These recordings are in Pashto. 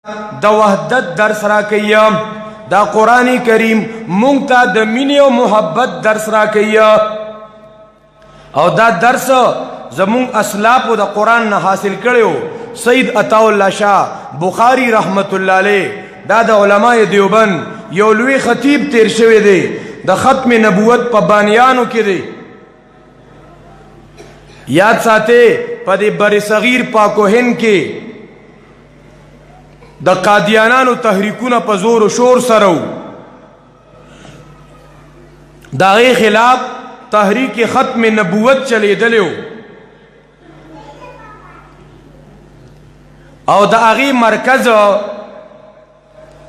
د وحدت درس را کوي دا قرآن کریم مونږ ته د مینې او محبت درس را کوي او دا درس زمونږ اسلافو د قرآن نه حاصل کړو سید عطا الله شاه بخاری رحمت الله علیه دا د علماء دیوبند یو لوی خطیب تیر شوی دی د ختم نبوت په بانیانو کې دی یاد ساته په دې بر صغیر پاک و هند کې د قادیانانو تحریکونه په زور او شور سره دا غي خلاف تحریک ختم نبوت چلیدلو او دا غي مرکز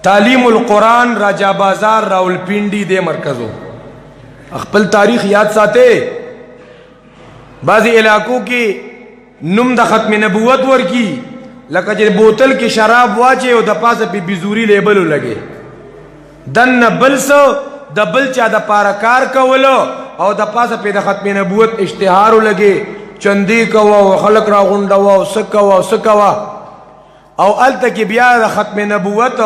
تعلیم القرآن راجا بازار راولپنڈی دے مرکزو خپل تاریخ یاد ساتے بعضی علاقوں کی نم دا ختم نبوت ورکی لکه چې بوتل کې شراب واچي او د پاسه په بزوري لیبلو لګي دن بلس د بل چا د پاره کار کولو او د پاسه په د ختم نبوت اشتهار لګي چندي کوو خلق را غونډو او سکوا او الته کې بیا د ختم نبوت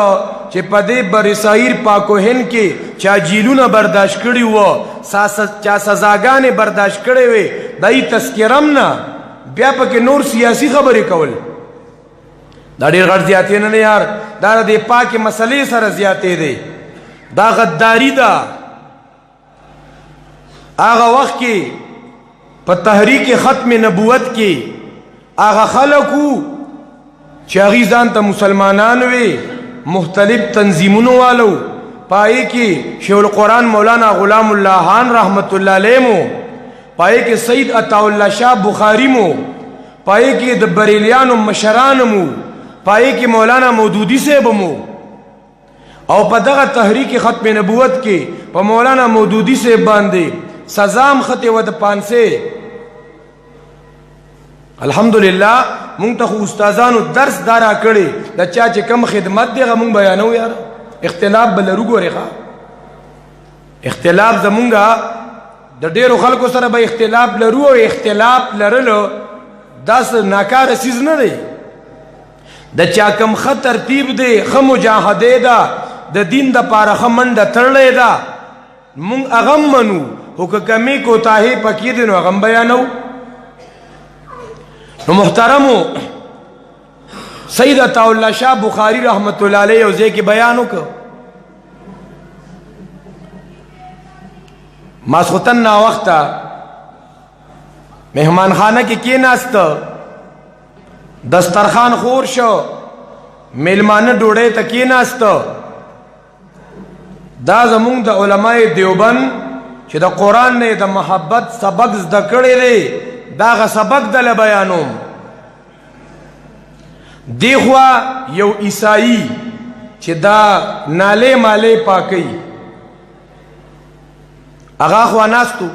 چې په دې بر صغیر پاک و هند کې چا جیلونه برداشت کړي وو چا سزاګانې برداشت کړي وي دای تذکرم نه بیا پکې نور سیاسي خبرې کول دا ډیر غټ زیاتې نه یار دا د پاکي مسلې سره زیاتې دي دا غداری ده هغه وخت کې په تحریک ختم نبوت کې هغه خلکو چې هغه ځان ته مسلمانان وي مختلف تنظیمونو والو پای کې شیخ القرآن مولانا غلام الله خان رحمت الله علیه مو پای کې سید عطا الله شاه بخاری مو پای کې د بریلیانو مشران مو پای کې مولانا مودودی صاحب مو او په دغه تحریک ختم نبوت کې په مولانا مودودی صاحب باندې سزام خطه ود پانسه الحمدلله مونږ ته استادانو درس دارا کړي د چا چې کم خدمت دی مونږ بیانو یار اختلاف بل وګوري ښا اختلاف زمونږه د ډیرو خلکو سره به اختلاف لرو او اختلاف لرلو داس ناکاره سیز نه دی د چا کم خط ترتیب دی خ مجاهده ده د دین د پاره خمنده تړلې ده مونږ اغم منو حکمي کوتاهي پکې دي نو غم بیانو نو محترمو سید عطا الله شاه بخاری رحمت الله علیه او ځکه بیان وکړ ماسختن نا وخته مهمان خانه کې کېناست دسترخوان خور شو میلمانه ډوډۍ ته کېناست دا زمونږ د علماء دیوبند چې د قرآن نه د محبت سبق زده کړی دی داغه سبق دل بیانوم دیخوا یو عیسائی چې دا ناله ماله پاکی اغا خوا ناستو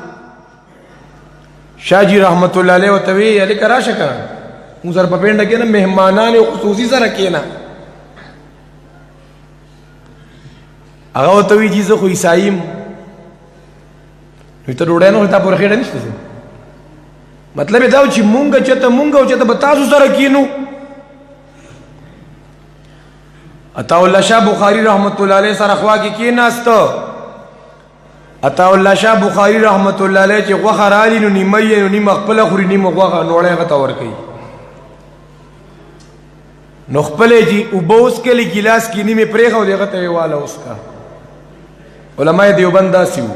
شاہ جی رحمت اللہ علیہ وتوی علی کرا شکر مو سر په پینډه کې نه مهمانان خصوصي سره کېنا هغه وتوی چې زه خو عیسایم نو ته ډوډۍ نه تا پورې خېډه نشته مطلب دا چې مونږ چې ته تاسو سره کینو عطا الله شاه بخاری رحمت الله علیه سره خوا کې کېناست عطا الله شاه بخاری رحمت الله علیه چې غوخه رالی نو نیمه نو نیمه خپل خوري نیمه غوخه نوړې غته ور کوي نو خپل جی وبوس کې لی ګلاس کې نیمه پرېخو دغه ته والا اوس کا علماء دیوبند داسیو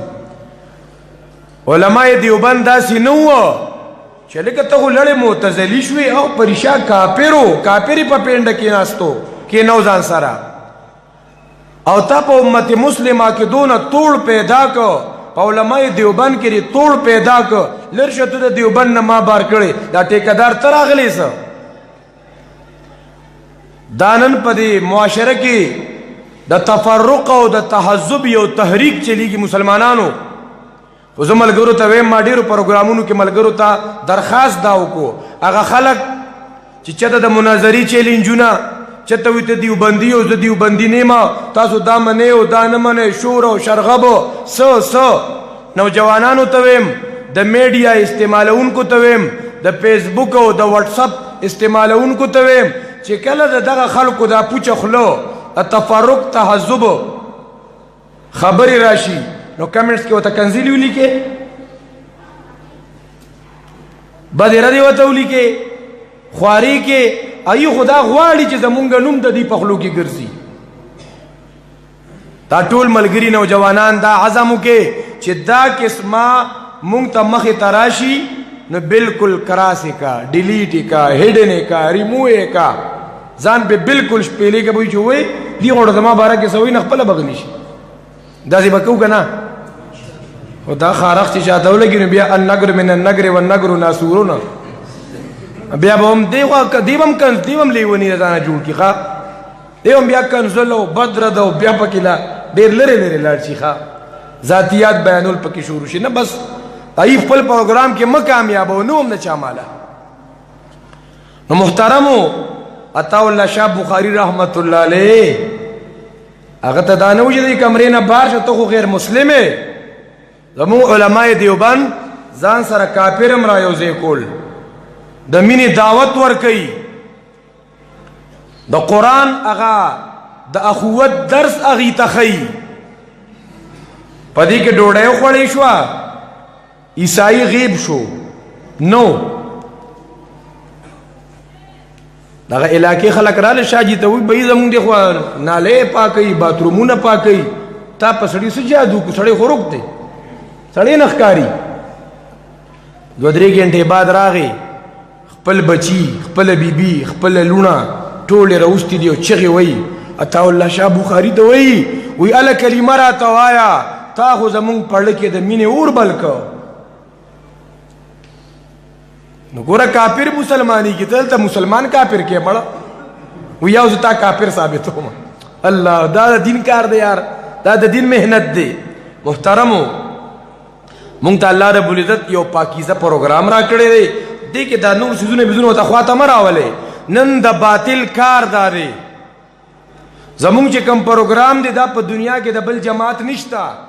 علماء دیوبند داسی نو چې لکه ته لړې معتزلی شوي او پریشا کافری په پینډه کې ناستو کې نو ځان سره او تا په امت مسلمه کې دونه توړ پیدا کو په علماء دیوبند کې توړ پیدا کو لرشته د دیوبند نه ما بار کړي دا ټیکدار تر اغلی سه دانن په دې معاشره کې د تفرق او د تحزب یو تحریک چلیږي مسلمانانو وزه ملګرو ته وایم ما ډیرو پروګرامونو کې ملګرو ته درخواست دا وکړو هغه خلک چې چته د مناظري چیلنجونه چته وي ته دیوبندي او زه دیوبندي نیمه تاسو دا منې او دا نه منې شور او شرغب سو نوجوانانو ته وایم د میډیا استعمالونکو ته وایم د فیسبوک او د واتس اپ استعمالونکو ته وایم چې کله د دغه خلکو دا پوچه خلو تفرق تحزب خبرې راشي نو کمنټس کې ورته کنځلې ولیکې بدې ردې ورته ولیکې خوارې کې ایو خدا غواړي چې زمونږ نوم د دې په خلو کې ګرځي دا ټول ملګري نوجوانان دا عزم وکړي چې دا قسمه مونږ ته مخې ته راشي نو بالکل کراسې کا ډیلیټ کا هډنې کا ریموې کا ځان به بالکل شپېلې کې وایي چې وایي دې غوړه زما باره کې سوي نه خپله بغلی شي داسې به کوو که نه خو دا خارق چې چاته ولګي نو بیا النګر من النګر والنګر ناسورونه بیا به هم دی هم لیوني د ځانه جوړ کړي ښه دی هم بیا کنزل او بدرد او بیا پکې لا ډېر لرې لرې لاړ شي ښه ذاتیات بیانول پکې شروع شي نه بس ای خپل پروګرام کې مه کامیابو نو هم نه چا ماله نو محترمو عطا الله شاه بخاری رحمت الله علیه هغه ته دا نه و چې د کمرې نه بهر شه ته خو غیر مسلم یې زموږ علمای دیوبند ځان سره کافر هم را یوځای کول د مینې دعوت ورکوي د قرآن هغه د اخوت درس هغې ته ښیي په دې کې ډوډۍ وخوړې شوه عیسائی غیب شو نو دغه علاقې خلک راله شاجي ته وایي بهي زمونږ دی خو نالې پاکوي باترومونه پاکوي تا په سړي څه جادو کو سړی خو روک دی سړی نه ښکاري 2-3 ګنټې بعد راغی خپل بچي خپل بیبي خپل لونه ټولې راوستي دي او چغې وایي عطا الله شاه بخاري ته وایي اله کلمه راته وایه تا خو زمونږ پړه کې د مینې اور بل که نو ګوره کافر مسلمانی کی دلته مسلمان کافر کې مړه ویا اوس تا کافر ثابتوم الله دا د دین کار دی یار دا د دین مهنت دی محترمو مونږ ته الله رب العزت یو پاکیزه پروګرام را کړی دی دې کې دا نور سيزونه بزونه ته خواته مه راولې نن د باطل کار داري زمونږ چې کوم پروګرام دی دا په دنیا کې د بل جماعت نشته